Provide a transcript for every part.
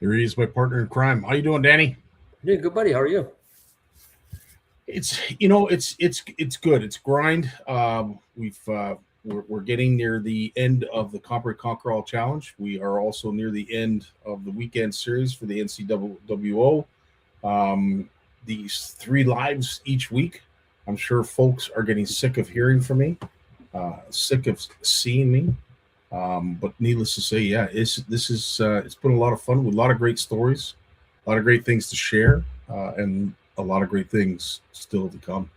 There he is, my partner in crime. How you doing, Danny? Yeah, good buddy. How are you? It's good. It's grind. We're getting near the end of the Compre Conquer All Challenge. We are also near the end of the weekend series for the NCWO. These 3 lives each week. I'm sure folks are getting sick of hearing from me, sick of seeing me. But needless to say, yeah, it's been a lot of fun with a lot of great stories, a lot of great things to share, and a lot of great things still to come.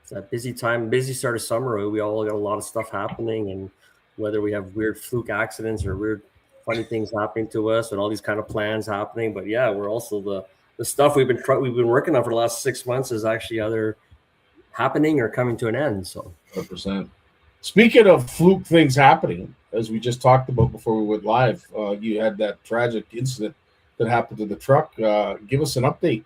It's a busy time, busy start of summer. We all got a lot of stuff happening, and whether we have weird fluke accidents or weird funny things happening to us, and all these kind of plans happening. But yeah, we're also the stuff we've been working on for the last 6 months is actually either happening or coming to an end. So 100%. Speaking of fluke things happening, as we just talked about before we went live, you had that tragic incident that happened to the truck. Give us an update.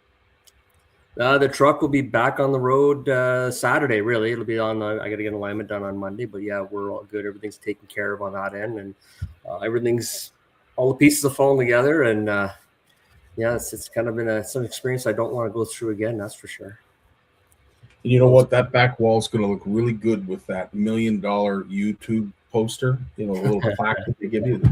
The truck will be back on the road Saturday. Really, it'll be on. I got to get alignment done on Monday, but yeah, we're all good. Everything's taken care of on that end, and all the pieces are falling together. And yeah, it's kind of been some experience I don't want to go through again. That's for sure. You know what? That back wall is going to look really good with that $1 million YouTube poster. The little plaque that they give you.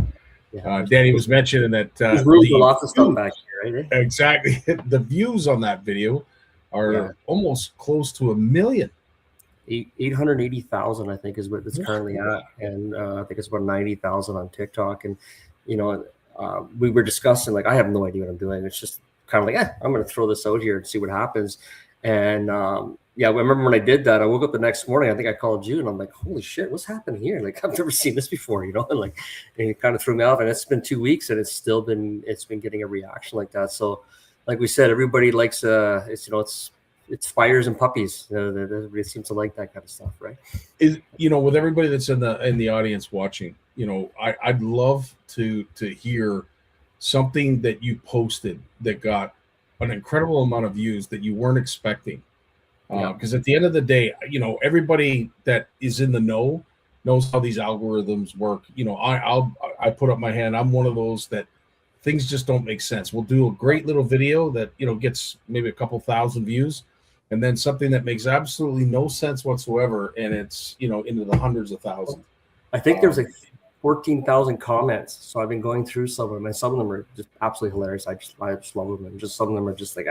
Yeah. Danny was mentioning that there's room for lots of stuff back here, right? Exactly. The views on that video are almost close to 1 million. 880,000, I think, is what it's currently at, and I think it's about 90,000 on TikTok. And we were discussing, like, I have no idea what I'm doing. It's just kind of like, I'm going to throw this out here and see what happens. And I remember when I did that, I woke up the next morning. I think I called you, and I'm like, "Holy shit, what's happening here? Like, I've never seen this before, and it kind of threw me off. And it's been 2 weeks, and it's been getting a reaction like that. So, like we said, everybody likes it's fires and puppies. Everybody seems to like that kind of stuff, right? With everybody that's in the audience watching, I'd love to hear something that you posted that got an incredible amount of views that you weren't expecting. Because at the end of the day, everybody that is in the know knows how these algorithms work. I put up my hand. I'm one of those that things just don't make sense. We'll do a great little video that gets maybe a couple thousand views, and then something that makes absolutely no sense whatsoever, and it's into the hundreds of thousands. I think there's like 14,000 comments. So I've been going through some of them, and some of them are just absolutely hilarious. I just love them, and just some of them are just like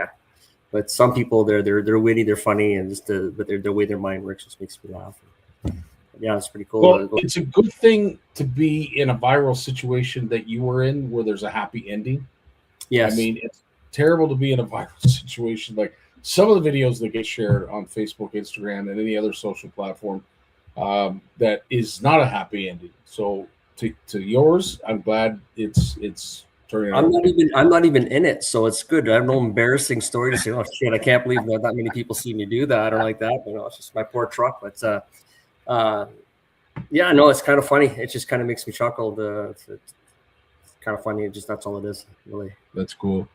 But some people, they're witty, they're funny, and but the way their mind works just makes me laugh. Yeah, it's pretty cool. Well, it's a good thing to be in a viral situation that you were in, where there's a happy ending. Yes, I mean, it's terrible to be in a viral situation. Like some of the videos that get shared on Facebook, Instagram, and any other social platform, that is not a happy ending. So to yours, I'm glad it's. I'm not even in it, so it's good. I have no embarrassing story to say. Oh shit! I can't believe that many people see me do that. I don't like that. It's just my poor truck. But it's kind of funny. It just kind of makes me chuckle. It's kind of funny. That's all it is, really. That's cool.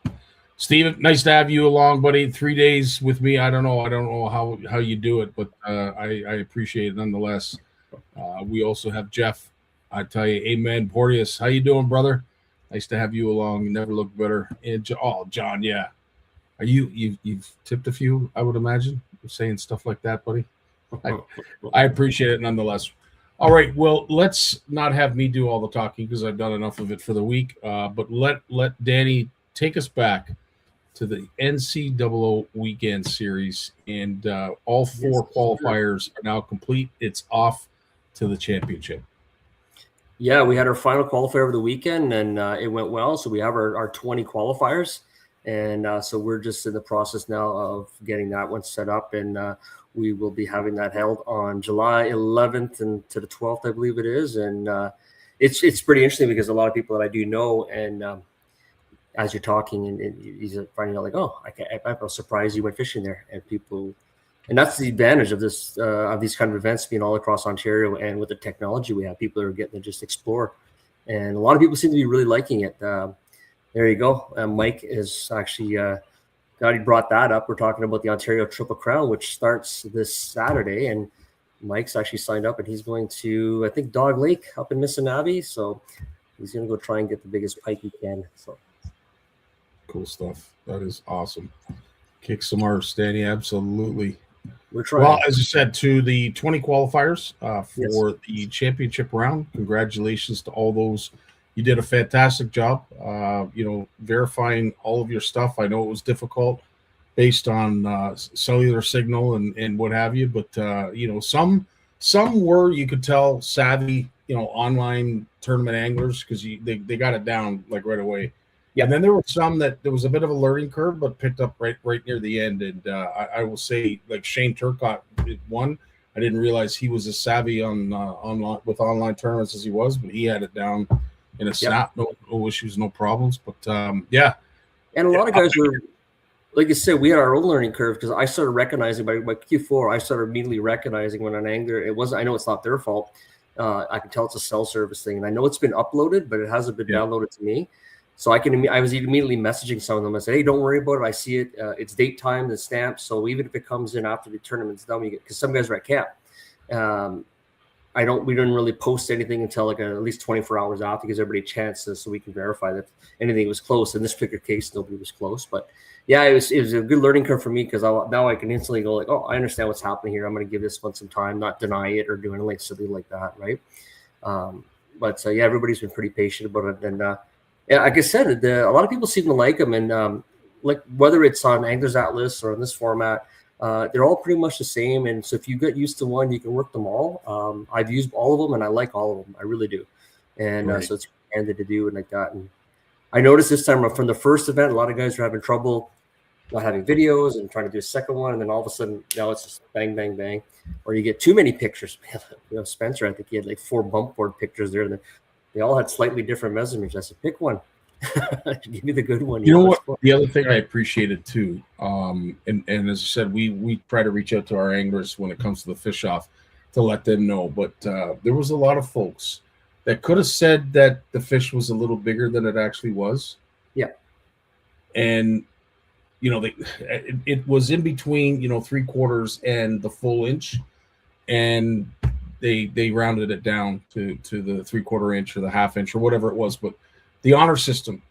Steve, nice to have you along, buddy. 3 days with me. I don't know how you do it, but I appreciate it nonetheless. We also have Jeff. I tell you, amen. Porteous, how you doing, brother? Nice to have you along. You never look better. And John, yeah. Are you've tipped a few, I would imagine, saying stuff like that, buddy. I appreciate it nonetheless. All right, well, let's not have me do all the talking because I've done enough of it for the week. But let Danny take us back to the NCAA weekend series, and all 4 qualifiers are now complete. It's off to the championship. Yeah, we had our final qualifier of the weekend, and it went well. So we have our 20 qualifiers, and so we're just in the process now of getting that one set up, and we will be having that held on July 11th and to the 12th, I believe it is. And it's pretty interesting because a lot of people that I do know, and as you're talking, and you're finding out like, oh, I'm surprised you went fishing there, and people. And that's the advantage of this of these kind of events being all across Ontario, and with the technology we have, people are getting to just explore, and a lot of people seem to be really liking it. There you go. Mike is actually glad he brought that up. We're talking about the Ontario Triple Crown, which starts this Saturday, and Mike's actually signed up, and he's going to, I think, Dog Lake up in Missinabie. So he's going to go try and get the biggest pike he can. So Cool stuff. That is awesome. Kick some arse, Danny. Absolutely. We're trying. Well, as you said, to the 20 qualifiers for Yes. the championship round, congratulations to all those. You did a fantastic job, verifying all of your stuff. I know it was difficult based on cellular signal and what have you, but some were, you could tell, savvy, online tournament anglers, because they got it down like right away. Yeah. And then there were some that there was a bit of a learning curve, but picked up right near the end. And I will say, like Shane Turcott won. I didn't realize he was as savvy on online with online tournaments as he was, but he had it down in a snap. No issues, no problems. But yeah. And a lot of guys were, like you said, we had our own learning curve, because I started recognizing by Q4, I started immediately recognizing when an angler, I know it's not their fault. I can tell it's a cell service thing, and I know it's been uploaded, but it hasn't been downloaded to me. So I was immediately messaging some of them. I said, hey, don't worry about it. I see it. It's date time, the stamp. So even if it comes in after the tournament's done, because some guys are at camp. We didn't really post anything until like at least 24 hours after, gives everybody a chance so we can verify that anything was close. In this particular case, nobody was close. But yeah, it was a good learning curve for me, because now I can instantly go like, oh, I understand what's happening here. I'm going to give this one some time, not deny it or do anything silly like that, right? But everybody's been pretty patient about it. And like I said, a lot of people seem to like them. And like whether it's on Anglers Atlas or in this format, they're all pretty much the same. And so if you get used to one, you can work them all. I've used all of them, and I like all of them. I really do. And so it's handy to do and like that. And I noticed this time from the first event, a lot of guys are having trouble not having videos and trying to do a second one. And then all of a sudden, now it's just bang, bang, bang. Or you get too many pictures. Spencer, I think he had like 4 bump board pictures there. And they all had slightly different measurements. I said, pick one. Give me the good one. You know what? The other thing I appreciated too, and as I said, we try to reach out to our anglers when it comes to the fish off to let them know. But there was a lot of folks that could have said that the fish was a little bigger than it actually was. Yeah. And it was in between 3/4 and the full inch, and they rounded it down to the 3/4 inch or the half inch or whatever it was. But the honor system,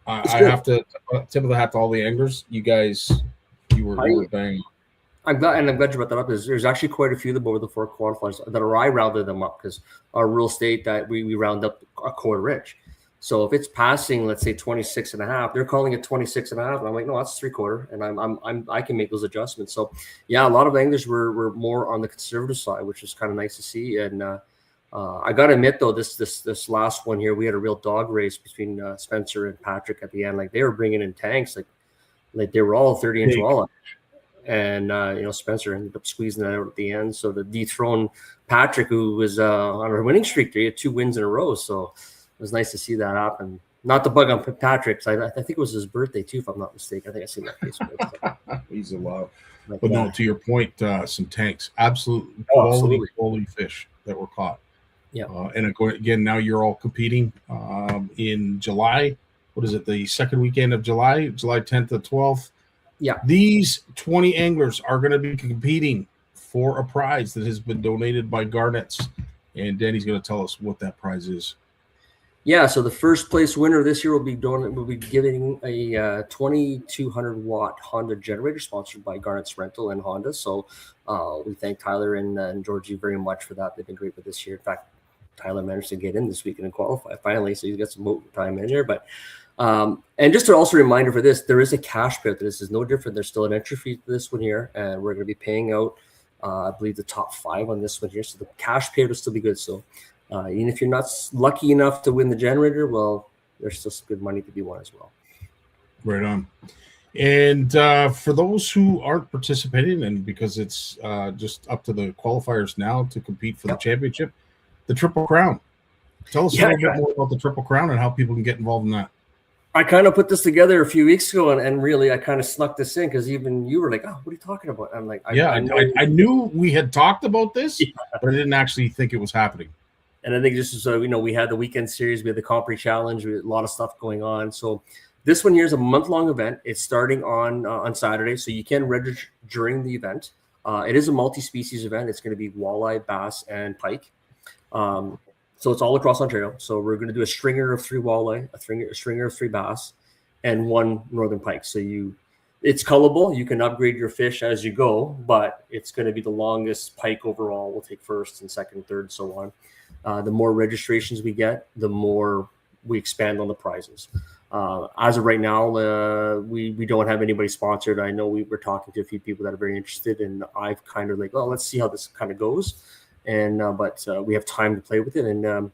I have to tip of the hat to all the anglers. You guys, you were bang. I'm glad you brought that up. There's actually quite a few of them over the 4 qualifiers that I rounded them up, because our rules state that we round up a 1/4 inch. So if it's passing, let's say 26.5, they're calling it 26.5, and I'm like, no, that's 3/4, and I can make those adjustments. So yeah, a lot of anglers were more on the conservative side, which is kind of nice to see. And I got to admit though, this last one here, we had a real dog race between Spencer and Patrick at the end. Like they were bringing in tanks, like they were all 30-inch walleye. And Spencer ended up squeezing that out at the end. So to dethrone Patrick, who was on a winning streak there, he had 2 wins in a row. So it was nice to see that happen. Not to bug on Patrick, I think it was his birthday too, if I'm not mistaken. I think I seen that Facebook. He's a lot. But no, to your point, some tanks, absolutely quality fish that were caught. Yeah. And again, now you're all competing in July. What is it? The second weekend of July 10th to 12th. Yeah. These 20 anglers are going to be competing for a prize that has been donated by Garnets. And Danny's going to tell us what that prize is. Yeah, so the first place winner this year will be giving a 2,200 watt Honda generator sponsored by Garnet's Rental and Honda. So we thank Tyler and Georgie very much for that. They've been great with this year. In fact, Tyler managed to get in this weekend and qualify finally, so he's got some boat time in there. But and just to also reminder for this, there is a cash payout. This is no different. There's still an entry fee for this one here, and we're going to be paying out, I believe, the top 5 on this one here. So the cash payout will still be good. So even if you're not lucky enough to win the generator, well, there's still some good money to be won as well. Right on. And for those who aren't participating, and because it's just up to the qualifiers now to compete for the championship, the Triple Crown. Tell us a little bit more about the Triple Crown and how people can get involved in that. I kind of put this together a few weeks ago, and really I kind of snuck this in because even you were like, oh, what are you talking about? I'm like, I knew we had talked about this, but I didn't actually think it was happening. And I think just so we had the weekend series, we had the Compre challenge, we had a lot of stuff going on. So this one here is a month-long event. It's starting on Saturday, so you can register during the event. It is a multi-species event. It's going to be walleye, bass, and pike. So it's all across Ontario. So we're going to do a stringer of 3 walleye, a stringer of 3 bass, and 1 northern pike. So it's cullable. You can upgrade your fish as you go, but it's going to be the longest pike overall. We'll take first and second, third, so on. The more registrations we get, the more we expand on the prizes. As of right now, we don't have anybody sponsored. I know we're talking to a few people that are very interested, and I've kind of like, well, let's see how this kind of goes. And but we have time to play with it, and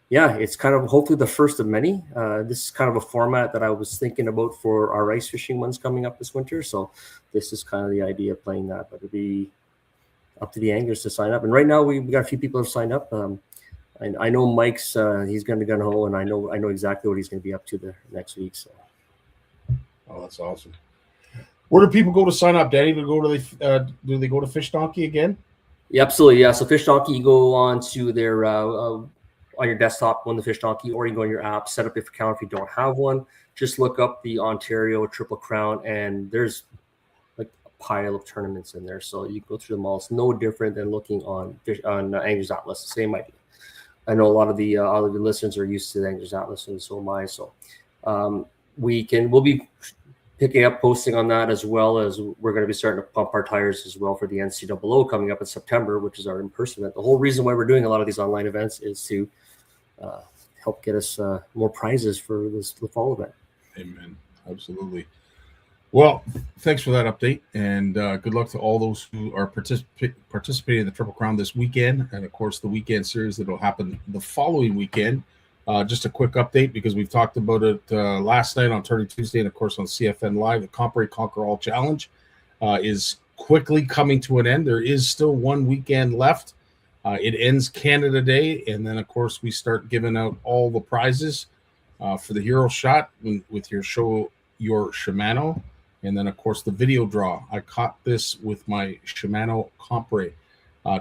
yeah, it's kind of hopefully the first of many. This is kind of a format that I was thinking about for our ice fishing ones coming up this winter. So this is kind of the idea of playing that, but it'll be up to the anglers to sign up. And right now we got a few people who have signed up. I know Mike's he's going to gun hole, and I know exactly what he's going to be up to the next week. So, oh, that's awesome. Where do people go to sign up, Danny? Do they go to Fish Donkey again? Yeah, absolutely. Yeah. So Fish Donkey, you go on to their on your desktop, on the Fish Donkey, or you go on your app, set up your account if you don't have one. Just look up the Ontario Triple Crown, and there's like a pile of tournaments in there. So you go through them all. It's no different than looking on Anglers Atlas. The same idea. I know a lot of the listeners are used to the Anglers Atlas, and so am I. So we'll be picking up posting on that, as well as we're going to be starting to pump our tires as well for the NCAA coming up in September, which is our in-person event. The whole reason why we're doing a lot of these online events is to help get us more prizes for the fall event. Amen. Absolutely. Well, thanks for that update, and good luck to all those who are participating in the Triple Crown this weekend, and of course the weekend series that will happen the following weekend. Just a quick update, because we've talked about it last night on Turning Tuesday, and of course on CFN Live. The Compre Conquer All Challenge is quickly coming to an end. There is still one weekend left. It ends Canada Day, and then of course we start giving out all the prizes for the hero shot with your Shimano. And then, of course, the video draw. I caught this with my Shimano Compre.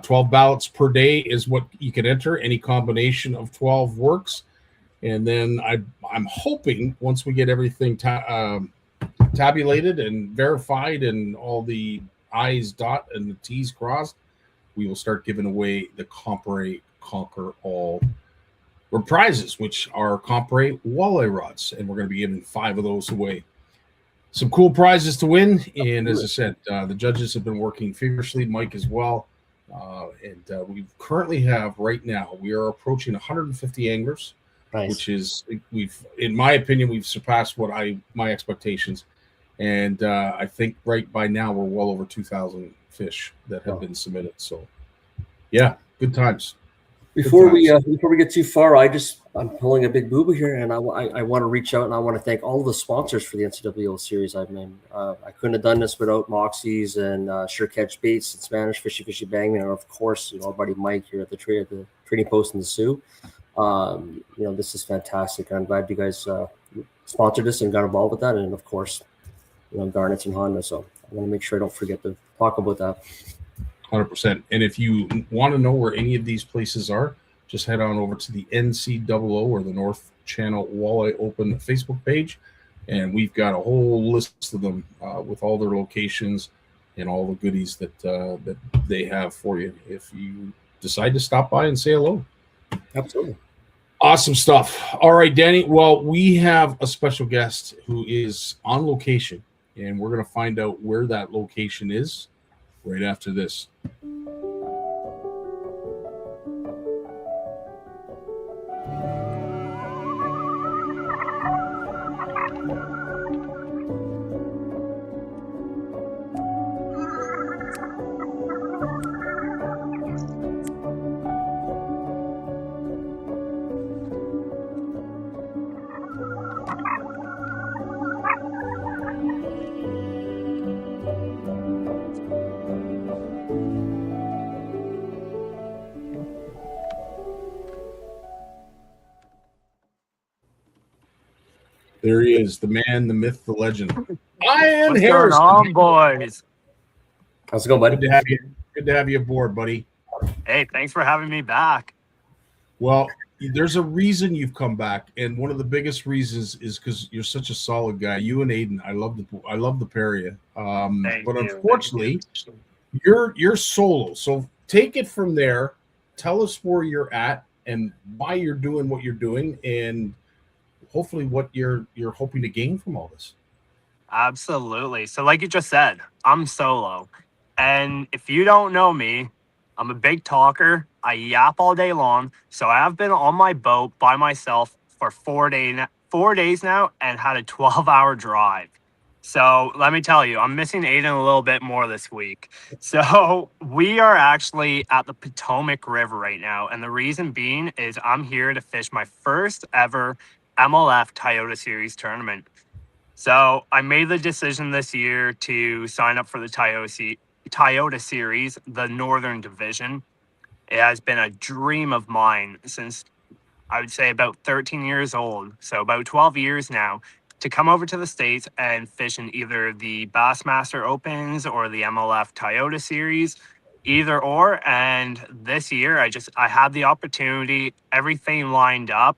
12 ballots per day is what you can enter. Any combination of 12 works. And then I'm hoping once we get everything tabulated and verified and all the I's dot and the T's crossed, we will start giving away the Compre Conquer All prizes, which are Compre walleye rods. And we're going to be giving 5 of those away. Some cool prizes to win, and as I said, the judges have been working feverishly, Mike as well, and we currently have right now, we are approaching 150 anglers, nice. Which is, in my opinion, we've surpassed my expectations, and I think right by now we're well over 2,000 fish that have been submitted. So, yeah, good times. Before we get too far, I'm pulling a big boo-boo here, and I want to reach out and I want to thank all of the sponsors for the NCAA series. I mean, I couldn't have done this without Moxie's and Sure Catch Baits and Spanish Fishy Bang, and of course, our buddy Mike here at the Trading Post in the Sioux. This is fantastic. I'm glad you guys sponsored this and got involved with that, and of course, Garnets and Honda. So I want to make sure I don't forget to talk about that. 100%. And if you want to know where any of these places are, just head on over to the NCAA or the North Channel Walleye Open Facebook page, and we've got a whole list of them with all their locations and all the goodies that they have for you if you decide to stop by and say hello. Absolutely. Awesome stuff. All right, Danny. Well, we have a special guest who is on location, and we're going to find out where that location is right after this. There he is, the man, the myth, the legend. Ieuan Harrison. What's going on, boys? How's it going, buddy? Good to have you aboard, buddy. Hey, thanks for having me back. Well, there's a reason you've come back, and one of the biggest reasons is because you're such a solid guy. You and Aiden, I love the pair of you. But unfortunately, you're solo. So take it from there. Tell us where you're at and why you're doing what you're doing, and hopefully what you're hoping to gain from all this. Absolutely. So, like you just said, I'm solo. And if you don't know me, I'm a big talker. I yap all day long. So, I have been on my boat by myself for 4 days now and had a 12-hour drive. So, let me tell you, I'm missing Aiden a little bit more this week. So, we are actually at the Potomac River right now. And the reason being is I'm here to fish my first ever MLF Toyota Series tournament. So I made the decision this year to sign up for the Toyota Series, the Northern Division. It has been a dream of mine since I would say about 13 years old. So about 12 years now to come over to the States and fish in either the Bassmaster Opens or the MLF Toyota Series, either or. And this year I had the opportunity, everything lined up,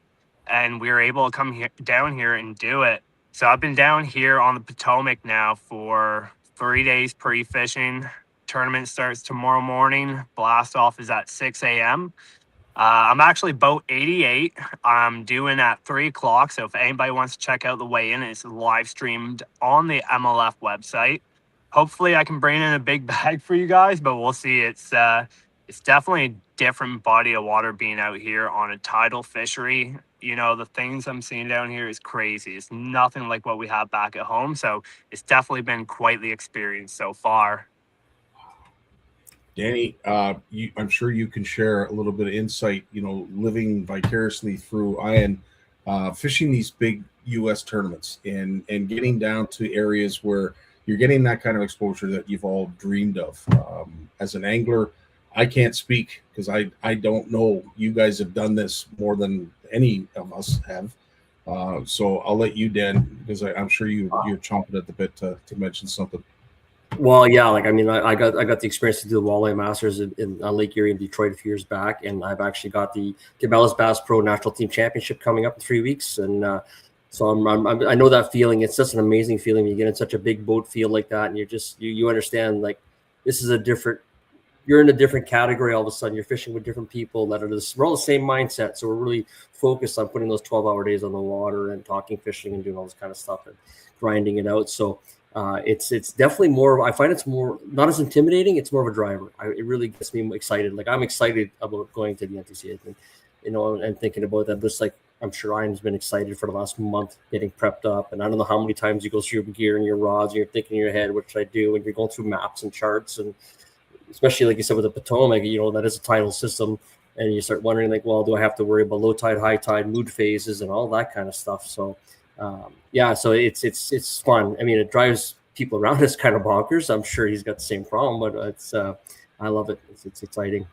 and we were able to come down here and do it. So I've been down here on the Potomac now for 3 days pre-fishing. Tournament starts tomorrow morning. Blast off is at 6 a.m. I'm actually boat 88. I'm doing at 3 o'clock. So if anybody wants to check out the weigh-in, it's live streamed on the MLF website. Hopefully I can bring in a big bag for you guys, but we'll see. It's definitely a different body of water being out here on a tidal fishery. The things I'm seeing down here is crazy. It's nothing like what we have back at home. So it's definitely been quite the experience so far. Danny, I'm sure you can share a little bit of insight, living vicariously through Ieuan, fishing these big U.S. tournaments and getting down to areas where you're getting that kind of exposure that you've all dreamed of. As an angler, I can't speak because I don't know. You guys have done this more than any of us have. So I'll let you, Dan, because I'm sure you're chomping at the bit to mention something. Well, yeah, I got the experience to do the Walleye Masters on Lake Erie in Detroit a few years back, and I've actually got the Cabela's Bass Pro National Team Championship coming up in 3 weeks, and so I know that feeling. It's just an amazing feeling. You get in such a big boat field like that, and you understand like this is you're in a different category all of a sudden. You're fishing with different people that we're all the same mindset, so we're really focused on putting those 12-hour days on the water and talking fishing and doing all this kind of stuff and grinding it out. So. It's definitely more. I find it's more not as intimidating. It's more of a driver. It really gets me excited. Like I'm excited about going to the NTCA, and thinking about that. Just like I'm sure Ieuan's been excited for the last month, getting prepped up. And I don't know how many times you go through your gear and your rods, and you're thinking in your head, what should I do? And you're going through maps and charts, and especially like you said with the Potomac, that is a tidal system, and you start wondering like, well, do I have to worry about low tide, high tide, mood phases, and all that kind of stuff? So. So it's fun. I mean, it drives people around us kind of bonkers. I'm sure he's got the same problem, but I love it. It's exciting.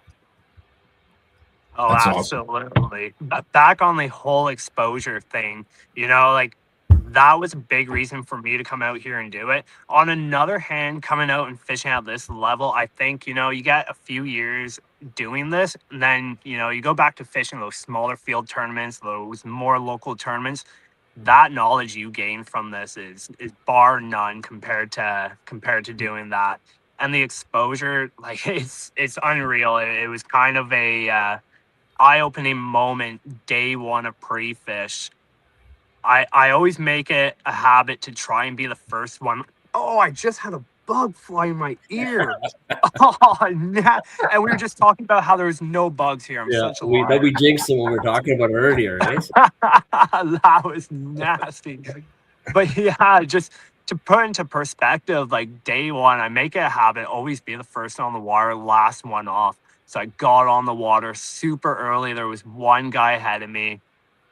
Oh, that's absolutely. Awesome. Back on the whole exposure thing, that was a big reason for me to come out here and do it. On another hand, coming out and fishing at this level, I think, you get a few years doing this, and then, you go back to fishing those smaller field tournaments, those more local tournaments. That knowledge you gain from this is bar none compared to doing that, and the exposure, like it's unreal. It was kind of a eye-opening moment day one of pre-fish. I always make it a habit to try and be the first one. Oh, I just had a bug fly in my ear. And we were just talking about how there's no bugs here. I'm such a liar. We jinxed them when we were talking about it earlier, right? That was nasty. But yeah, just to put into perspective, like day one, I make it a habit, always be the first on the water, last one off. So I got on the water super early. There was one guy ahead of me,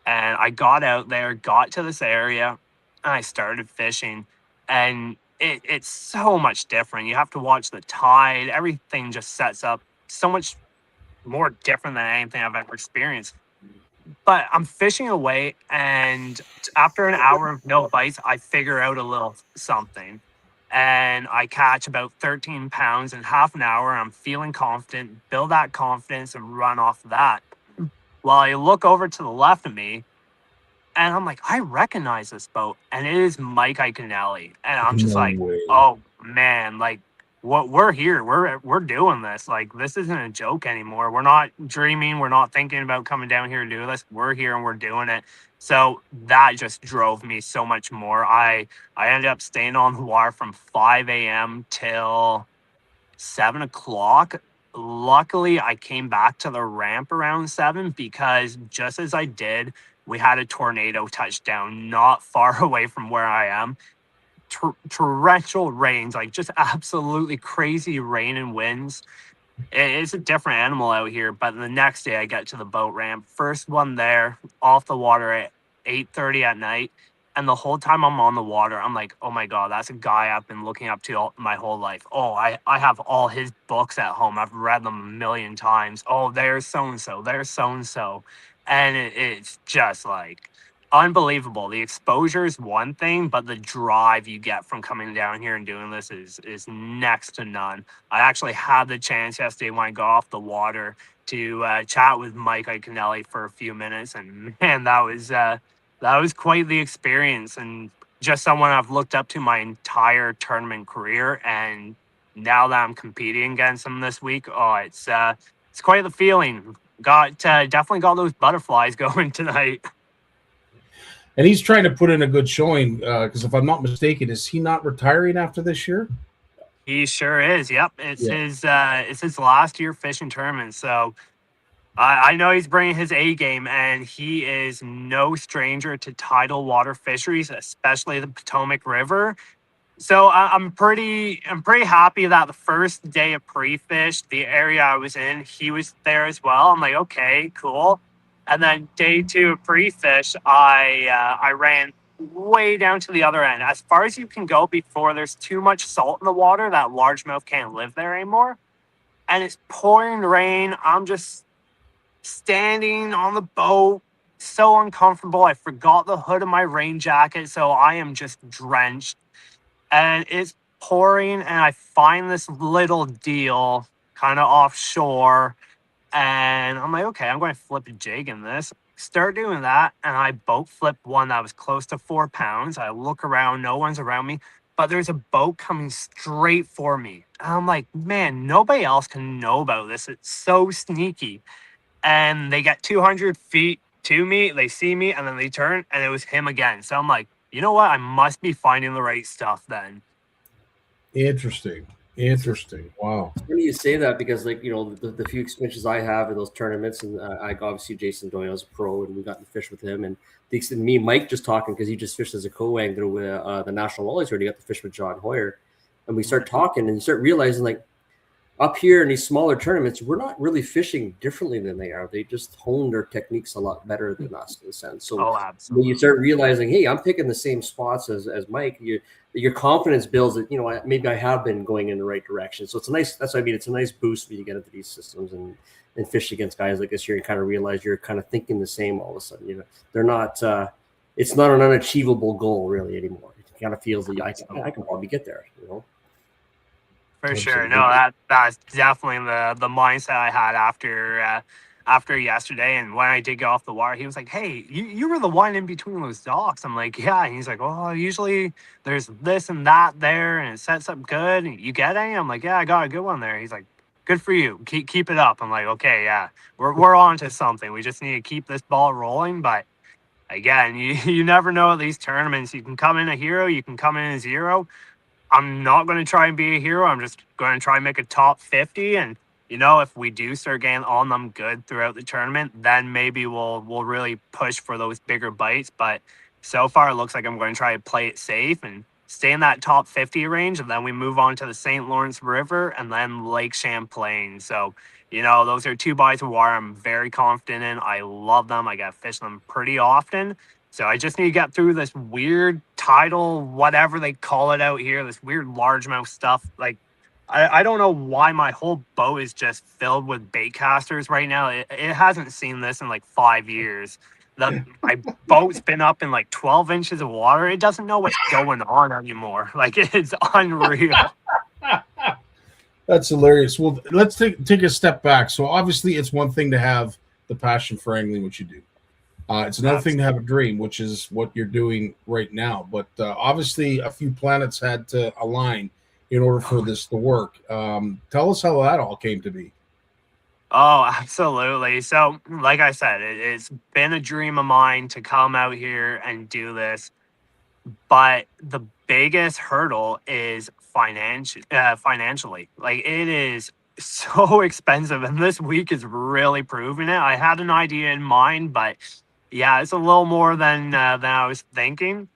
and I got out there, got to this area, and I started fishing. And it's so much different. You have to watch the tide. Everything just sets up so much more different than anything I've ever experienced. But I'm fishing away, and after an hour of no bites, I figure out a little something. And I catch about 13 pounds in half an hour. I'm feeling confident, build that confidence, and run off that. Well, I look over to the left of me, and I'm like, I recognize this boat, and it is Mike Iaconelli. And I'm just oh man, like we're here. We're doing this. Like, this isn't a joke anymore. We're not dreaming. We're not thinking about coming down here to do this. We're here and we're doing it. So that just drove me so much more. I ended up staying on the water from 5 a.m. till 7 o'clock. Luckily, I came back to the ramp around 7 because just as I did, we had a tornado touchdown not far away from where I am. Torrential rains, like just absolutely crazy rain and winds. It's a different animal out here. But the next day I get to the boat ramp, first one there, off the water at 8:30 at night. And the whole time I'm on the water, I'm like, oh my God, that's a guy I've been looking up to my whole life. Oh, I have all his books at home. I've read them a million times. Oh, there's so-and-so, there's so-and-so. And it's just like unbelievable. The exposure is one thing, but the drive you get from coming down here and doing this is next to none. I actually had the chance yesterday when I got off the water to chat with Mike Iaconelli for a few minutes. And man, that was quite the experience, and just someone I've looked up to my entire tournament career. And now that I'm competing against him this week, it's quite the feeling. Definitely got those butterflies going tonight. And he's trying to put in a good showing because if I'm not mistaken, is he not retiring after this year? He sure is. Yep, it's his last year fishing tournament. So I know he's bringing his A game, and he is no stranger to tidal water fisheries, especially the Potomac River. So I'm pretty happy that the first day of pre-fish, the area I was in, he was there as well. I'm like, okay, cool. And then day 2 of pre-fish, I ran way down to the other end, as far as you can go before there's too much salt in the water that largemouth can't live there anymore. And it's pouring rain. I'm just standing on the boat, so uncomfortable. I forgot the hood of my rain jacket, so I am just drenched. And it's pouring, and I find this little deal kind of offshore. And I'm like, okay, I'm going to flip a jig in this. Start doing that, and I boat flip one that was close to 4 pounds. I look around, no one's around me, but there's a boat coming straight for me. And I'm like, man, nobody else can know about this. It's so sneaky. And they get 200 feet to me, they see me, and then they turn, and it was him again. So I'm like, you know what? I must be finding the right stuff then. Interesting. Wow. It's funny you say that because, like, you know, the few experiences I have in those tournaments, and I obviously Jason Doyle as a pro, and we got to fish with him, and me and Mike just talking because he just fished as a co-angler with the National Walleye Tour. He got to fish with John Hoyer, and we start talking and you start realizing, like, up here in these smaller tournaments, we're not really fishing differently than they are. They just hone their techniques a lot better than us in a sense. So when you start realizing, hey, I'm picking the same spots as Mike, your confidence builds that, you know, maybe I have been going in the right direction. So it's a nice, that's what I mean. It's a nice boost when you get into these systems and fish against guys like this here. You kind of realize you're kind of thinking the same all of a sudden. You know, they're not, it's not an unachievable goal really anymore. It kind of feels that I can probably get there, you know. For sure. No, that's definitely the mindset I had after yesterday. And when I did get off the water, he was like, hey, you were the one in between those docks. I'm like, yeah. And he's like, oh, usually there's this and that there, and it sets up good. You get any? I'm like, yeah, I got a good one there. He's like, good for you. Keep it up. I'm like, okay, yeah, we're on to something. We just need to keep this ball rolling. But again, you never know at these tournaments. You can come in a hero, you can come in a zero. I'm not going to try and be a hero. I'm just going to try and make a top 50. And, you know, if we do start getting on them good throughout the tournament, then maybe we'll really push for those bigger bites. But so far, it looks like I'm going to try to play it safe and stay in that top 50 range. And then we move on to the St. Lawrence River and then Lake Champlain. So, you know, those are 2 bodies of water I'm very confident in. I love them. I get to fish them pretty often. So I just need to get through this weird tidal, whatever they call it out here, this weird largemouth stuff. Like, I don't know why my whole boat is just filled with bait casters right now. It hasn't seen this in like 5 years. My boat's been up in like 12 inches of water. It doesn't know what's going on anymore. Like, it's unreal. That's hilarious. Well, let's take a step back. So obviously it's one thing to have the passion for angling, which you do. It's another thing to have a dream, which is what you're doing right now. But obviously, a few planets had to align in order for this to work. Tell us how that all came to be. Oh, absolutely. So, like I said, it's been a dream of mine to come out here and do this. But the biggest hurdle is financially. Like, it is so expensive, and this week is really proving it. I had an idea in mind, but yeah, it's a little more than I was thinking.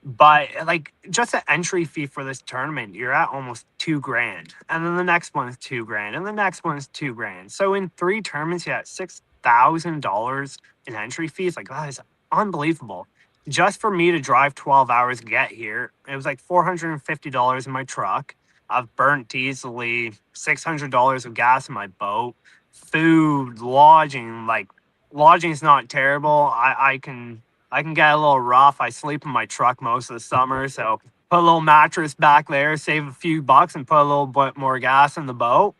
But like, just the entry fee for this tournament, you're at almost 2 grand, and then the next one's 2 grand, and the next one's 2 grand. So in 3 tournaments, you got $6,000 in entry fees. Like, that is unbelievable. Just for me to drive 12 hours to get here, it was like $450 in my truck. I've burnt easily $600 of gas in my boat, food, lodging. Like, lodging's not terrible. I can get a little rough. I sleep in my truck most of the summer, so put a little mattress back there, save a few bucks, and put a little bit more gas in the boat.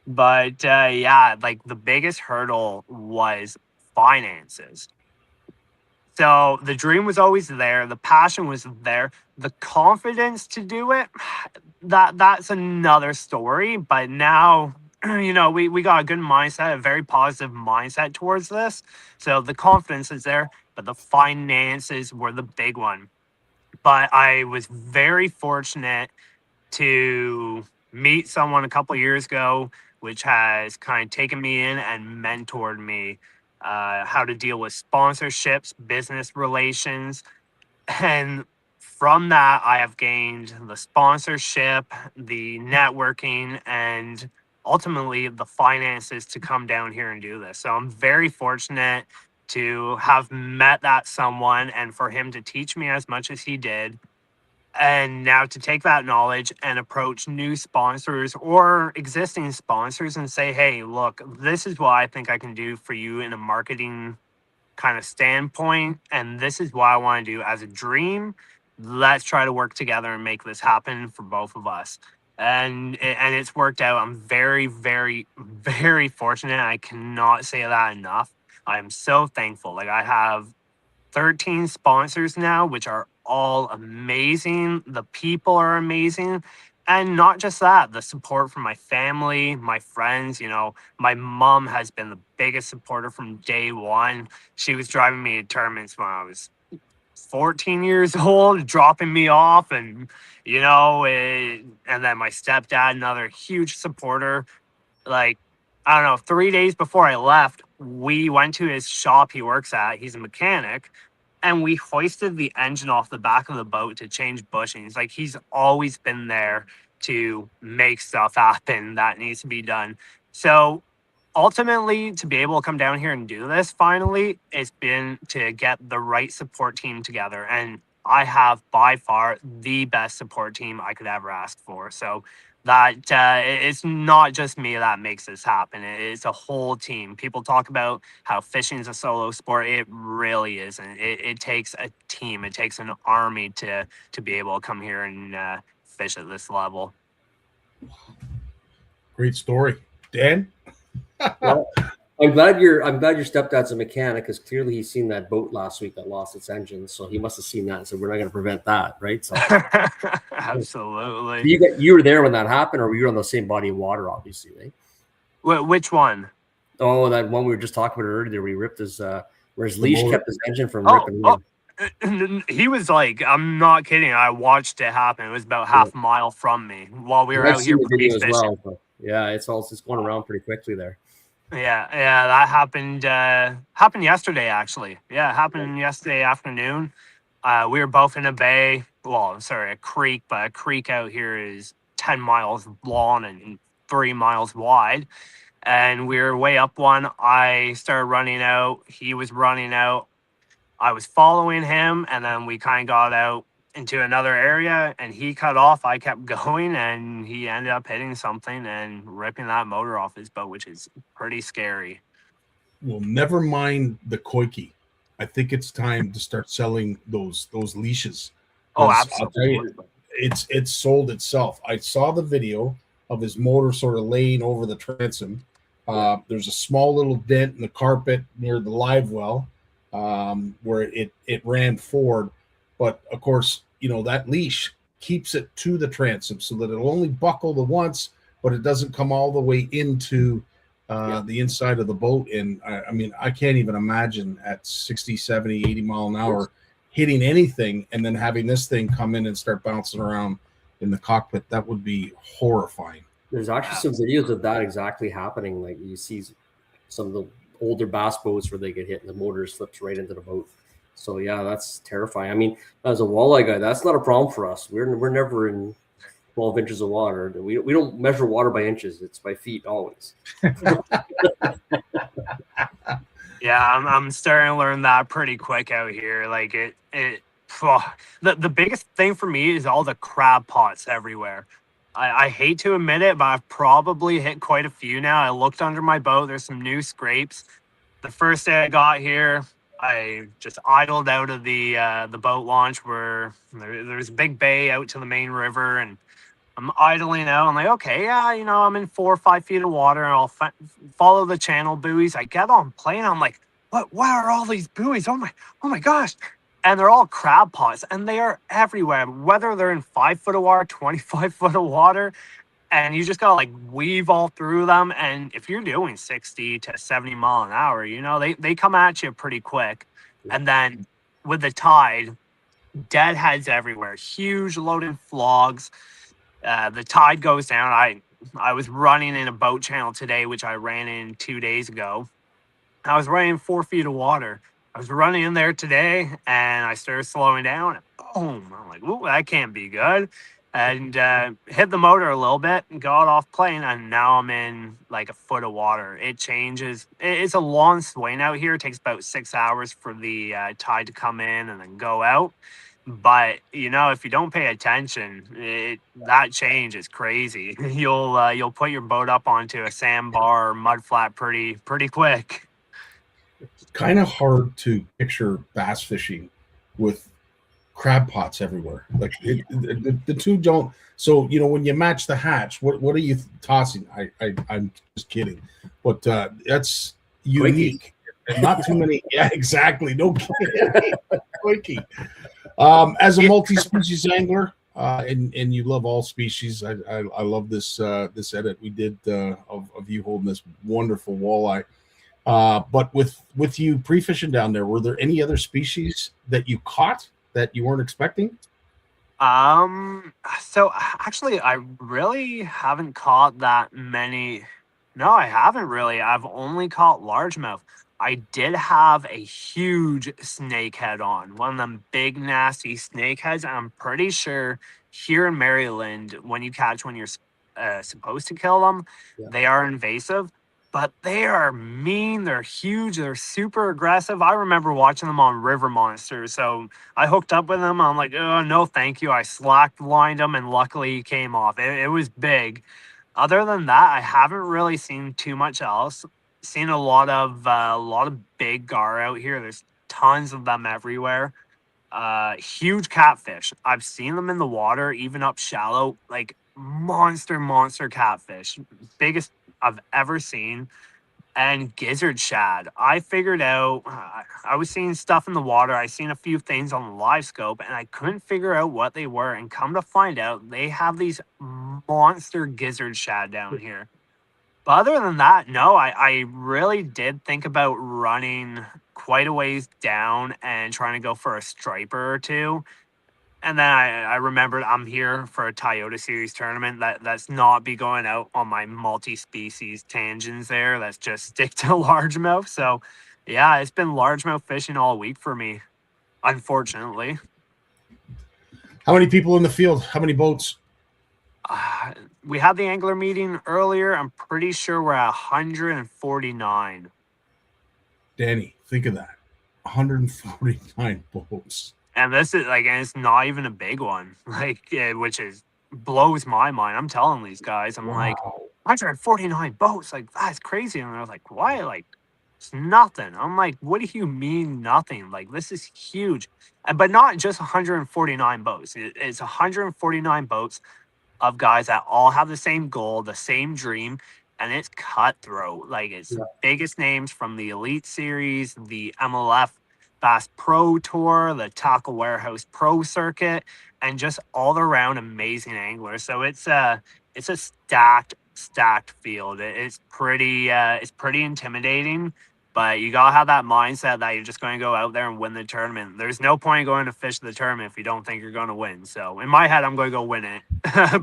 But yeah, like, the biggest hurdle was finances. So the dream was always there, the passion was there, the confidence to do it. That's another story. But now, we got a good mindset, a very positive mindset towards this. So the confidence is there, but the finances were the big one. But I was very fortunate to meet someone a couple years ago, which has kind of taken me in and mentored me how to deal with sponsorships, business relations. And from that, I have gained the sponsorship, the networking, and ultimately the finances to come down here and do this. So I'm very fortunate to have met that someone and for him to teach me as much as he did. And now to take that knowledge and approach new sponsors or existing sponsors and say, hey, look, this is what I think I can do for you in a marketing kind of standpoint. And this is what I want to do as a dream. Let's try to work together and make this happen for both of us. And it's worked out. I'm very, very, very fortunate. I cannot say that enough. I am so thankful. Like, I have 13 sponsors now, which are all amazing. The people are amazing. And not just that, the support from my family, my friends. My mom has been the biggest supporter from day one. She was driving me to tournaments when I was 14 years old, dropping me off. And then my stepdad, another huge supporter. Like, I don't know, 3 days before I left, we went to his shop he works at. He's a mechanic. And we hoisted the engine off the back of the boat to change bushings. Like, he's always been there to make stuff happen that needs to be done. So ultimately, to be able to come down here and do this finally, it's been to get the right support team together. And I have by far the best support team I could ever ask for. So that it's not just me that makes this happen. It's a whole team. People talk about how fishing is a solo sport. It really isn't. It takes a team. It takes an army to be able to come here and fish at this level. Great story, Dan. Well, I'm glad your stepdad's a mechanic, because clearly he's seen that boat last week that lost its engine. So he must have seen that and said, we're not going to prevent that, right? So Absolutely. you were there when that happened, or were you on the same body of water, obviously, right? Which one? Oh, that one we were just talking about earlier, where he ripped his where his leash kept his engine from ripping. He was like, I'm not kidding. I watched it happen. It was about half a mile from me while we were out here video as fishing. well. So, yeah, it's going around pretty quickly there. Yeah, that happened yesterday, actually. Yeah, it happened yesterday afternoon. We were both in a bay. Well, sorry, a creek, but a creek out here is 10 miles long and 3 miles wide. And we were way up one. I started running out. He was running out. I was following him, and then we kind of got out into another area, and he cut off. I kept going, and he ended up hitting something and ripping that motor off his boat, which is pretty scary. Well, never mind the koiki. I think it's time to start selling those leashes. Oh, absolutely. I'll tell you, it's sold itself. I saw the video of his motor sort of laying over the transom. There's a small little dent in the carpet near the live well where it ran forward. But of course, that leash keeps it to the transom so that it'll only buckle the once, but it doesn't come all the way into the inside of the boat. And I mean, I can't even imagine at 60, 70, 80 mile an hour hitting anything and then having this thing come in and start bouncing around in the cockpit. That would be horrifying. There's actually some videos of that exactly happening. Like you see some of the older bass boats where they get hit and the motor slips right into the boat. So yeah, that's terrifying. I mean, as a walleye guy, that's not a problem for us. We're never in 12 inches of water. We don't measure water by inches. It's by feet always. Yeah, I'm starting to learn that pretty quick out here. Like the biggest thing for me is all the crab pots everywhere. I hate to admit it, but I've probably hit quite a few now. I looked under my boat. There's some new scrapes. The first day I got here, I just idled out of the boat launch where there's a big bay out to the main river, and I'm idling out. I'm like, okay, yeah, you know, I'm in 4 or 5 feet of water, and I'll follow the channel buoys. I get on plane. I'm like, what are all these buoys? Oh my gosh. And they're all crab pots, and they are everywhere, whether they're in 5 foot of water, 25 foot of water. And you just gotta like weave all through them. And if you're doing 60 to 70 mile an hour, you know, they come at you pretty quick. And then with the tide, deadheads everywhere, huge loaded flogs. The tide goes down. I was running in a boat channel today, which I ran in 2 days ago. I was running 4 feet of water. I was running in there today, and I started slowing down. Boom! I'm like, "Ooh, that can't be good." And hit the motor a little bit and got off plane, and now I'm in like a foot of water. It changes. It's a long swing out here. It takes about 6 hours for the tide to come in and then go out. But you know, if you don't pay attention, that change is crazy. You'll put your boat up onto a sandbar or mud flat pretty quick. It's kind of hard to picture bass fishing with crab pots everywhere. Like the two don't. So you know, when you match the hatch, what are you tossing? I'm just kidding, but that's unique. And not too many. Yeah, exactly. No kidding. Quickie. As a multi-species angler, and you love all species, I love this edit we did of you holding this wonderful walleye. But with you pre-fishing down there, were there any other species that you caught that you weren't expecting? So actually, I really haven't caught that many. No, I haven't really. I've only caught largemouth. I did have a huge snakehead on, one of them big, nasty snakeheads. I'm pretty sure here in Maryland, when you catch when you're supposed to kill them, they are invasive, but they are mean. They're huge. They're super aggressive. I remember watching them on River Monsters. So I hooked up with them. I'm like, oh, no, thank you. I slack lined them, and luckily he came off. It was big. Other than that, I haven't really seen too much else. Seen a lot of big gar out here. There's tons of them everywhere. Huge catfish. I've seen them in the water, even up shallow, like monster catfish, biggest I've ever seen. And gizzard shad. I figured out, I was seeing stuff in the water. I seen a few things on the live scope, and I couldn't figure out what they were. And come to find out, they have these monster gizzard shad down here. But other than that, no, I really did think about running quite a ways down and trying to go for a striper or two. And then I remembered I'm here for a Toyota Series tournament. That's not be going out on my multi-species tangents there. Let's just stick to largemouth. So, yeah, it's been largemouth fishing all week for me, unfortunately. How many people in the field? How many boats? We had the angler meeting earlier. I'm pretty sure we're at 149. Danny, think of that. 149 boats. And this is like, and it's not even a big one, like, which blows my mind. I'm telling these guys, I'm like, 149 boats, like, that's crazy. And they're like, why? Like, it's nothing. I'm like, what do you mean nothing? Like, this is huge. But not just 149 boats. It's 149 boats of guys that all have the same goal, the same dream, and it's cutthroat. Like, it's the biggest names from the Elite Series, the MLF, Bass Pro Tour, the Tackle Warehouse Pro Circuit, and just all around amazing anglers. So it's a stacked field. It's pretty intimidating, but you gotta have that mindset that you're just going to go out there and win the tournament. There's no point in going to fish the tournament if you don't think you're going to win. So in my head, I'm going to go win it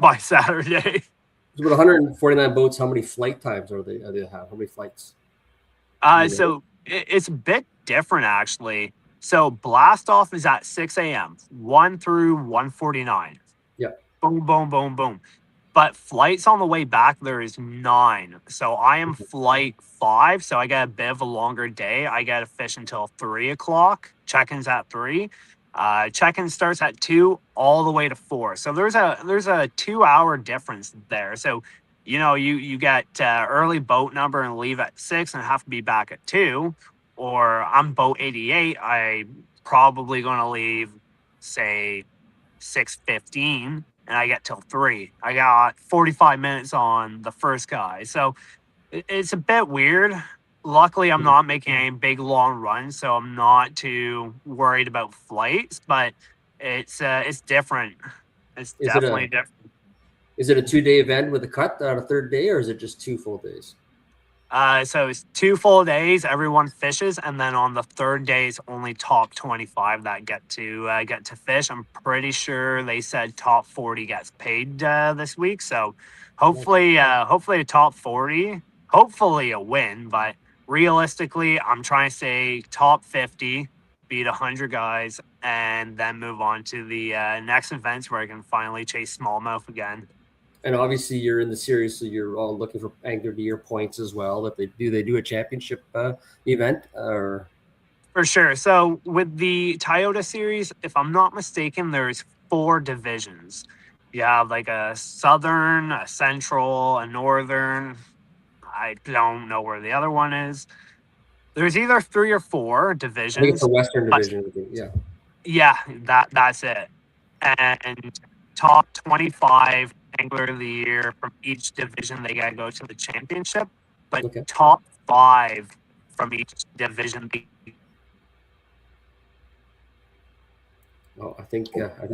by Saturday. So with 149 boats, how many flight times are they have? How many flights? So it's a bit different, actually. So blast off is at 6 a.m., 1 through 1:49. Yeah. Boom, boom, boom, boom. But flights on the way back, there is 9. So I am flight 5. So I get a bit of a longer day. I get to fish until 3 o'clock. Check-in's at 3. Check-in starts at 2 all the way to 4. So there's a 2-hour difference there. So, you get early boat number and leave at 6 and have to be back at 2. Or I'm boat 88. I'm probably going to leave, say, 6:15. And I get till 3. I got 45 minutes on the first guy. So it's a bit weird. Luckily, I'm not making any big, long runs, so I'm not too worried about flights. But it's different. It's definitely different. Is it a 2-day event with a cut on a third day, or is it just 2 full days? So it's 2 full days. Everyone fishes, and then on the third day, it's only top 25 that get to fish. I'm pretty sure they said top 40 gets paid this week. So hopefully a top 40, hopefully a win. But realistically, I'm trying to say top 50, beat 100 guys, and then move on to the next events where I can finally chase smallmouth again. And obviously, you're in the series, so you're all looking for Angler of the Year points as well. That they do a championship event, or for sure. So with the Toyota series, if I'm not mistaken, there's 4 divisions. You have like a southern, a central, a northern. I don't know where the other one is. There's either 3 or 4 divisions. I think it's the Western division. Yeah. Yeah, that's it. And top 25 Angler of the Year from each division, they gotta go to the championship. But top 5 from each division. Oh, I think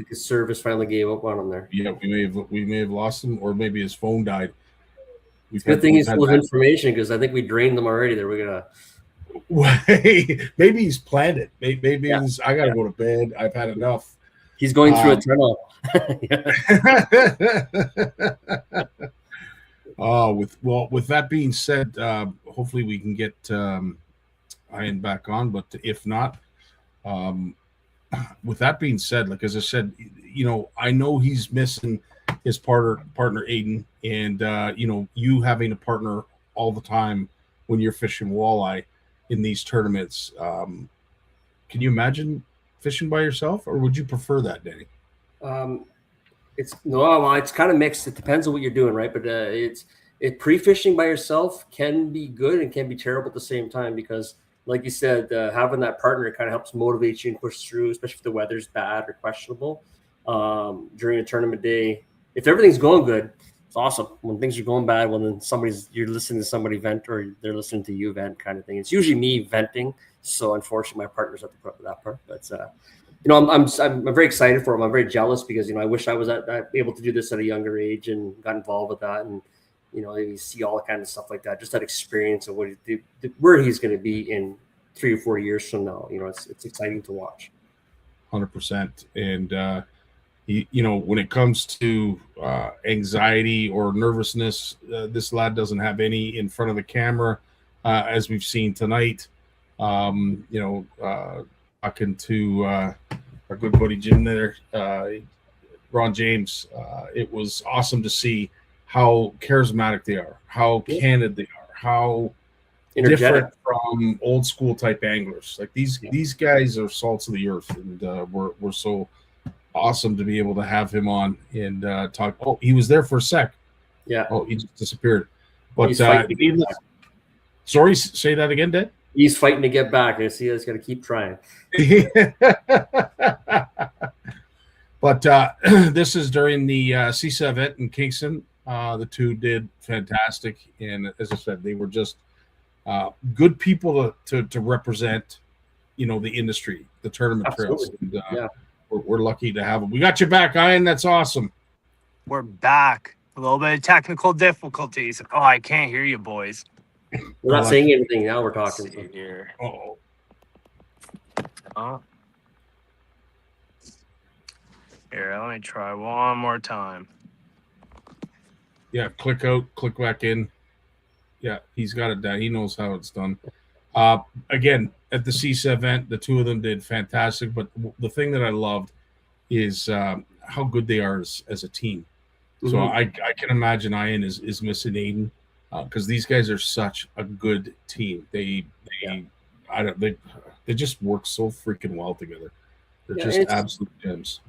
his service finally gave up on him there. Yeah, we may have lost him, or maybe his phone died. Good thing he's full of information, because I think we drained them already. There, we're gonna. Maybe he's planned it. Maybe he's. I gotta go to bed. I've had enough. He's going through a tunnel. With that being said, hopefully we can get Ieuan back on. But if not, with that being said, like as I said, I know he's missing his partner Aiden, and you having a partner all the time when you're fishing walleye in these tournaments. Can you imagine fishing by yourself, or would you prefer that, Danny? It's kind of mixed. It depends on what you're doing, right? But pre-fishing by yourself can be good and can be terrible at the same time, because like you said, having that partner kind of helps motivate you and push through, especially if the weather's bad or questionable during a tournament day. If everything's going good, it's awesome. When things are going bad, when you're listening to somebody vent, or they're listening to you vent, kind of thing. It's usually me venting. So unfortunately, my partner's at that part. But I'm very excited for him. I'm very jealous, because I wish I was able to do this at a younger age and got involved with that, and you see all kind of stuff like that. Just that experience of where he's going to be in 3 or 4 years from now. It's exciting to watch. 100%. And when it comes to anxiety or nervousness, this lad doesn't have any in front of the camera, as we've seen tonight. Talking to our good buddy Jim there, Ron James, it was awesome to see how charismatic they are, how candid they are, how different from old school type anglers. Like these guys are salts of the earth, and we're so awesome to be able to have him on and talk. Oh, he was there for a sec. Yeah. Oh, he just disappeared. But sorry, say that again, Dad. He's fighting to get back. I see he's got to keep trying. But this is during the CFN in Kingston. The two did fantastic, and as I said, they were just good people to represent the industry, the tournament trails. Absolutely. And, we're lucky to have them. We got you back, Ian. That's awesome. We're back. A little bit of technical difficulties. Oh, I can't hear you, boys. We're not saying anything now. We're Let's talking. see here. Oh, Here, let me try one more time. yeah. Click out, click back in. Yeah, he's got it down. He knows how it's done. Again, at the CSA event, the two of them did fantastic. But the thing that I loved is how good they are as a team. So I can imagine Ian is missing Aiden because these guys are such a good team. They just work so freaking well together. They're just absolute gems.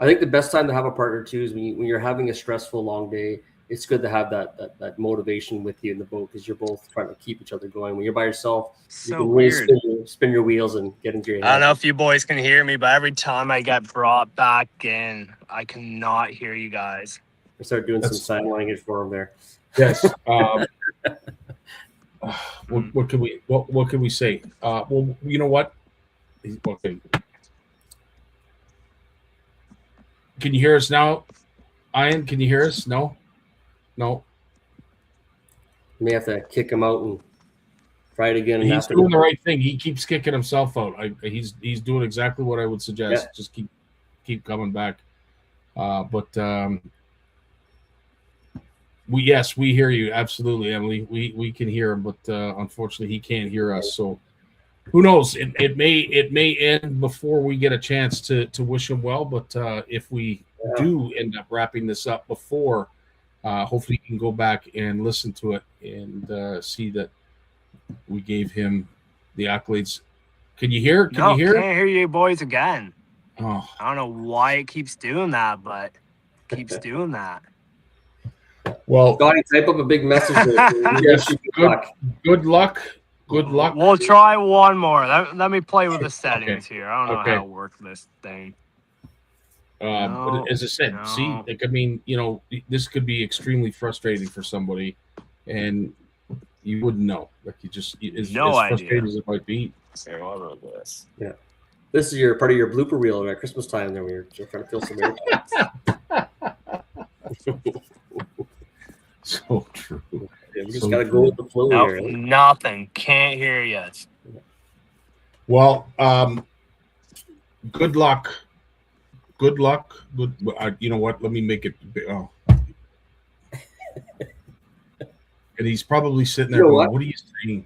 I think the best time to have a partner too is when you're having a stressful long day. It's good to have that motivation with you in the boat because you're both trying to keep each other going. When you're by yourself, you can really spin your wheels and get into your head. I don't know if you boys can hear me, but every time I get brought back in, I cannot hear you guys. I start doing some sign language for them there. Yes. What can we say? Well, you know what? Okay. Can you hear us now, Ian? Can you hear us? No. You may have to kick him out and try it again. He's doing the right thing. He keeps kicking himself out. He's doing exactly what I would suggest. Yeah. Just keep coming back. We hear you absolutely, Emily. We can hear him, but unfortunately he can't hear us. So who knows? It may end before we get a chance to wish him well. But if we do end up wrapping this up before. Hopefully you can go back and listen to it and see that we gave him the accolades. Can you hear? Can you hear? I can't hear you boys again. Oh. I don't know why it keeps doing that, but it keeps doing that. Well, Scottie, type up a big message. Yes, good luck. Good luck. We'll try one more. Let me play with the settings here. I don't know how to work this thing. But as I said, this could be extremely frustrating for somebody, and you wouldn't know. Like as frustrating as it might be. Here, what about this? Yeah, this is part of your blooper reel at Christmas time. Then we're trying to fill some air. So true. Yeah, we just gotta go with the flow here. Nothing. Can't hear yet. Well, good luck. Good luck. Good. You know what? Let me make it. Oh. And he's probably sitting there going, what are you saying?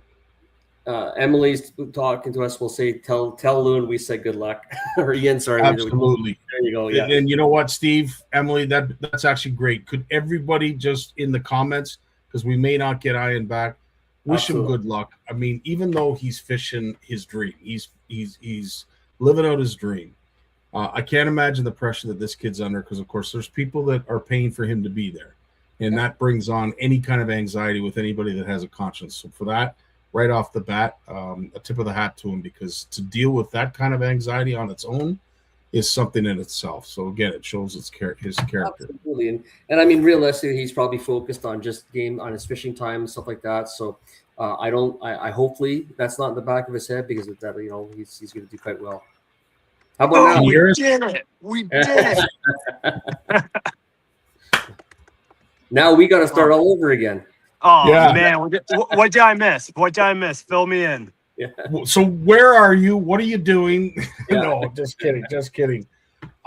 Emily's talking to us. We'll say, tell Ieuan we said good luck. Or Ian, sorry. Absolutely. There you go. Yeah. And you know what, Steve, Emily, that's actually great. Could everybody just in the comments, because we may not get Ian back, wish him good luck. I mean, even though he's fishing his dream, he's living out his dream. I can't imagine the pressure that this kid's under because, of course, there's people that are paying for him to be there. And that brings on any kind of anxiety with anybody that has a conscience. So for that, right off the bat, a tip of the hat to him because to deal with that kind of anxiety on its own is something in itself. So, again, it shows his character. Absolutely. And I mean, realistically, he's probably focused on just on his fishing time and stuff like that. So I hopefully that's not in the back of his head because of that, he's going to do quite well. How about now? We did it. We did it. Now we got to start all over again. Oh, man. What did I miss? What did I miss? Fill me in. Yeah. So where are you? What are you doing? No, just kidding. Just kidding.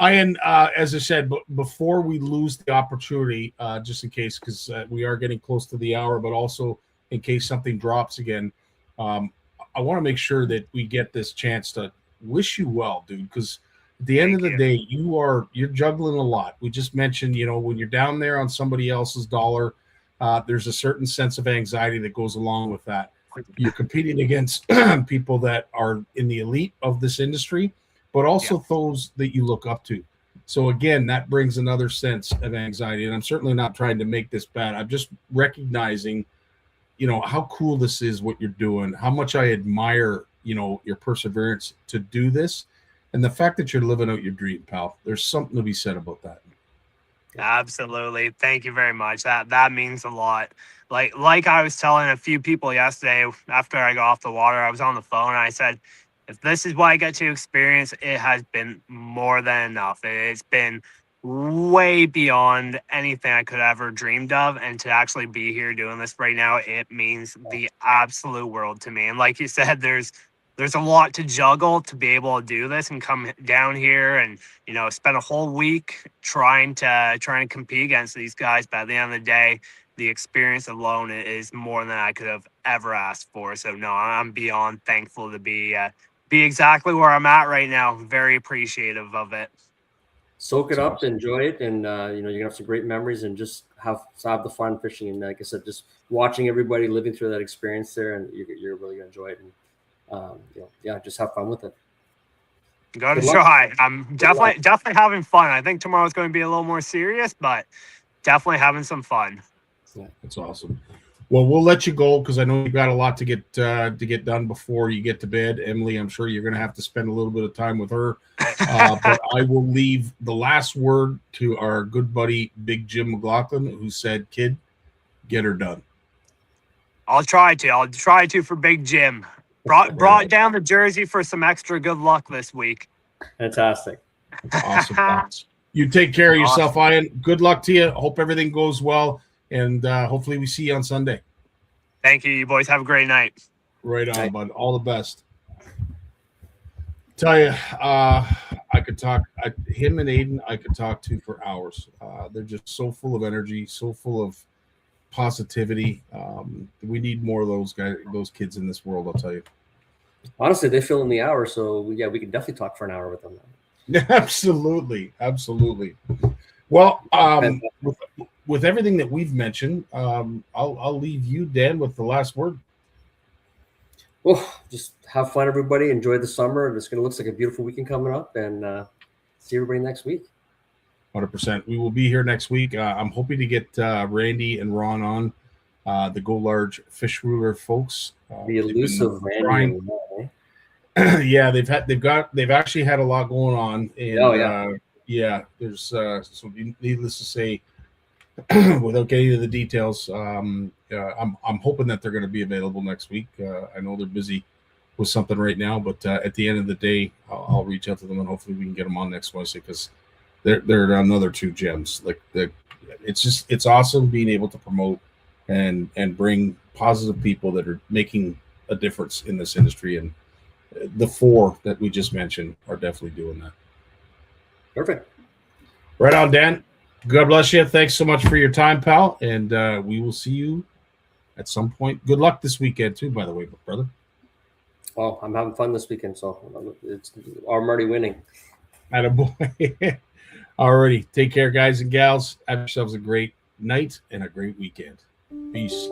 Ian, as I said, before we lose the opportunity, just in case, because we are getting close to the hour, but also in case something drops again, I want to make sure that we get this chance to wish you well, dude, because at the end of the day, you're juggling a lot. We just mentioned, when you're down there on somebody else's dollar, there's a certain sense of anxiety that goes along with that. You're competing against people that are in the elite of this industry, but also those that you look up to. So again, that brings another sense of anxiety. And I'm certainly not trying to make this bad. I'm just recognizing, how cool this is, what you're doing, how much I admire your perseverance to do this, and the fact that you're living out your dream, pal. There's something to be said about that. Absolutely. Thank you very much. That means a lot. Like I was telling a few people yesterday after I got off the water, I was on the phone and I said, if this is what I get to experience, it has been more than enough. It's been way beyond anything I could ever dreamed of. And to actually be here doing this right now, it means the absolute world to me. And like you said, there's a lot to juggle to be able to do this and come down here and, spend a whole week trying to compete against these guys. But at the end of the day, the experience alone is more than I could have ever asked for. So no, I'm beyond thankful to be exactly where I'm at right now. Very appreciative of it. Soak it up, enjoy it, and you're gonna have some great memories, and just have the fun fishing. And like I said, just watching everybody living through that experience there, and you're really gonna enjoy it. And just have fun with it. Gotta try. I'm definitely having fun. I think tomorrow's going to be a little more serious, but definitely having some fun. Yeah, that's awesome. Well, we'll let you go because I know you've got a lot to get done before you get to bed. Emily, I'm sure you're going to have to spend a little bit of time with her. But I will leave the last word to our good buddy, Big Jim McLaughlin, who said, "Kid, get her done." I'll try to for Big Jim. Brought down the jersey for some extra good luck this week. Fantastic. Awesome. You take care of yourself, Ian. Good luck to you. Hope everything goes well. And hopefully we see you on Sunday. Thank you. You boys have a great night. Right on, bud. All the best. Tell you, I could talk. Him and Aiden, I could talk to for hours. They're just so full of energy, so full of positivity. We need more of those kids in this world. I'll tell you. Honestly, they fill in the hour, so we can definitely talk for an hour with them. Absolutely. Well, with everything that we've mentioned, I'll leave you, Dan, with the last word. Well, just have fun, everybody. Enjoy the summer. It's going to look like a beautiful weekend coming up, and see everybody next week. 100%. We will be here next week. I'm hoping to get Randy and Ron on, the Go Large Fish Ruler folks. The elusive Randy. Yeah, they've actually had a lot going on, and there's so needless to say, without getting into the details, I'm hoping that they're going to be available next week. I know they're busy with something right now, but at the end of the day, I'll reach out to them and hopefully we can get them on next Wednesday because they're another two gems. It's awesome being able to promote and bring positive people that are making a difference in this industry, and the four that we just mentioned are definitely doing that. Perfect. Right on, Dan. God bless you. Thanks so much for your time, pal. And we will see you at some point. Good luck this weekend, too, by the way, brother. Well, I'm having fun this weekend, so I'm already winning. Attaboy. Alrighty. Take care, guys and gals. Have yourselves a great night and a great weekend. Peace.